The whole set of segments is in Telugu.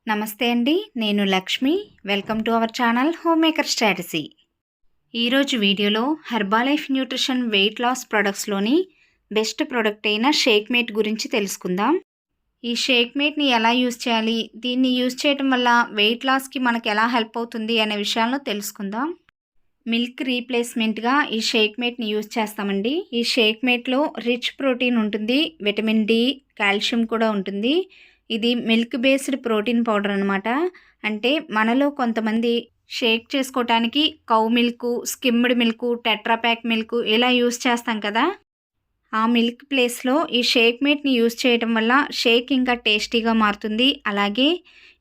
నమస్తే అండి, నేను Lakshmi. Welcome to our channel home maker strategy. ఈరోజు వీడియోలో హెర్బాలైఫ్ న్యూట్రిషన్ వెయిట్ లాస్ ప్రొడక్ట్స్లోని బెస్ట్ ప్రోడక్ట్ అయిన షేక్మేట్ గురించి తెలుసుకుందాం. ఈ షేక్మేట్ని ఎలా యూజ్ చేయాలి, దీన్ని యూజ్ చేయడం వల్ల వెయిట్ లాస్కి మనకు ఎలా హెల్ప్ అవుతుంది అనే విషయాలను తెలుసుకుందాం. మిల్క్ రీప్లేస్మెంట్గా ఈ షేక్మేట్ని యూజ్ చేస్తామండి. ఈ షేక్మేట్లో రిచ్ ప్రోటీన్ ఉంటుంది, విటమిన్ డి, కాల్షియం కూడా ఉంటుంది. ఇది మిల్క్ బేస్డ్ ప్రోటీన్ పౌడర్ అనమాట. అంటే మనలో కొంతమంది షేక్ చేసుకోవటానికి cow milk, skimmed milk, Tetra Pak milk ఇలా యూజ్ చేస్తాం కదా. ఆ మిల్క్ ప్లేస్లో ఈ షేక్మేట్ని యూజ్ చేయడం వల్ల షేక్ ఇంకా టేస్టీగా మారుతుంది. అలాగే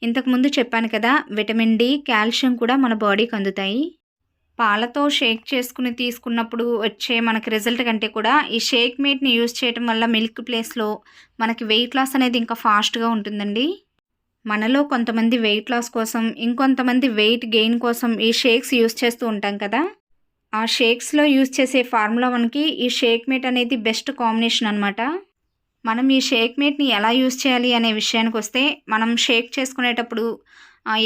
ఇంతకుముందు చెప్పాను కదా, విటమిన్ డి, కాల్షియం కూడా మన బాడీకి అందుతాయి. పాలతో షేక్ చేసుకుని తీసుకున్నప్పుడు వచ్చే మనకి రిజల్ట్ కంటే కూడా ఈ షేక్మేట్ని యూజ్ చేయడం వల్ల మిల్క్ ప్లేస్లో మనకి వెయిట్ లాస్ అనేది ఇంకా ఫాస్ట్గా ఉంటుందండి. మనలో కొంతమంది వెయిట్ లాస్ కోసం, ఇంకొంతమంది వెయిట్ గెయిన్ కోసం ఈ షేక్స్ యూజ్ చేస్తూ ఉంటాం కదా. ఆ షేక్స్లో యూజ్ చేసే ఫార్ములా 1కి ఈ షేక్మేట్ అనేది బెస్ట్ కాంబినేషన్ అనమాట. మనం ఈ షేక్మేట్ని ఎలా యూజ్ చేయాలి అనే విషయానికి వస్తే, మనం షేక్ చేసుకునేటప్పుడు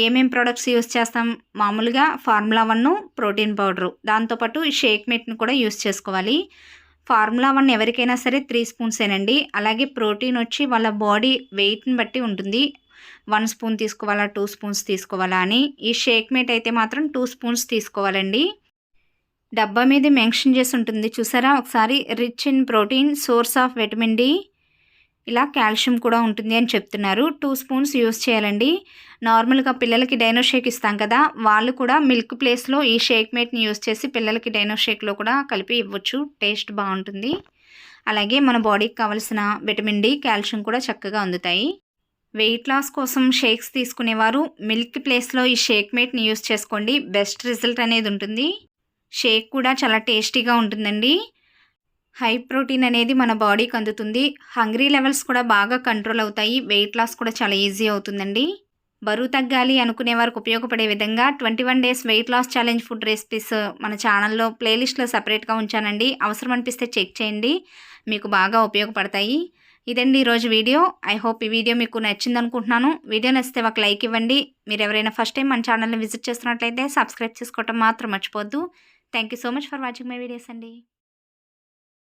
ఏమేం ప్రొడక్ట్స్ యూజ్ చేస్తాం? మామూలుగా ఫార్ములా 1 ప్రోటీన్ పౌడరు, దాంతోపాటు ఈ షేక్మేట్ని కూడా యూజ్ చేసుకోవాలి. ఫార్ములా 1 ఎవరికైనా సరే 3 స్పూన్సేనండి. అలాగే ప్రోటీన్ వచ్చి వాళ్ళ బాడీ వెయిట్ని బట్టి ఉంటుంది. 1 స్పూన్ తీసుకోవాలా, 2 స్పూన్స్ తీసుకోవాలా అని. ఈ షేక్మేట్ అయితే మాత్రం 2 స్పూన్స్ తీసుకోవాలండి. డబ్బా మీద మెన్షన్ చేసి ఉంటుంది చూసారా ఒకసారి, rich in protein, source of vitamin D, ఇలా కాల్షియం కూడా ఉంటుంది అని చెప్తున్నారు. 2 స్పూన్స్ యూజ్ చేయాలండి. నార్మల్గా పిల్లలకి డైనో షేక్ ఇస్తాం కదా, వాళ్ళు కూడా మిల్క్ ప్లేస్లో ఈ షేక్మేట్ని యూజ్ చేసి పిల్లలకి డైనో షేక్లో కూడా కలిపి ఇవ్వచ్చు. టేస్ట్ బాగుంటుంది. అలాగే మన బాడీకి కావాల్సిన విటమిన్ డి, కాల్షియం కూడా చక్కగా అందుతాయి. వెయిట్ లాస్ కోసం షేక్స్ తీసుకునేవారు మిల్క్ ప్లేస్లో ఈ షేక్మేట్ని యూజ్ చేసుకోండి. బెస్ట్ రిజల్ట్ అనేది ఉంటుంది. షేక్ కూడా చాలా టేస్టీగా ఉంటుందండి. హై ప్రోటీన్ అనేది మన బాడీకి అందుతుంది. హంగ్రీ లెవెల్స్ కూడా బాగా కంట్రోల్ అవుతాయి. వెయిట్ లాస్ కూడా చాలా ఈజీ అవుతుందండి. బరువు తగ్గాలి అనుకునే వారికి ఉపయోగపడే విధంగా 21 days weight loss challenge food recipes మన ఛానల్లో ప్లేలిస్ట్లో సపరేట్గా ఉంచానండి. అవసరం అనిపిస్తే చెక్ చేయండి, మీకు బాగా ఉపయోగపడతాయి. ఇదండి ఈరోజు వీడియో. ఐ హోప్ ఈ వీడియో మీకు నచ్చింది అనుకుంటున్నాను. వీడియో నచ్చితే ఒక లైక్ ఇవ్వండి. మీరు ఎవరైనా ఫస్ట్ టైం మన ఛానల్ని విజిట్ చేస్తున్నట్లయితే సబ్స్క్రైబ్ చేసుకోవటం మాత్రం మర్చిపోద్దు. Thank you so much for watching my videos అండి.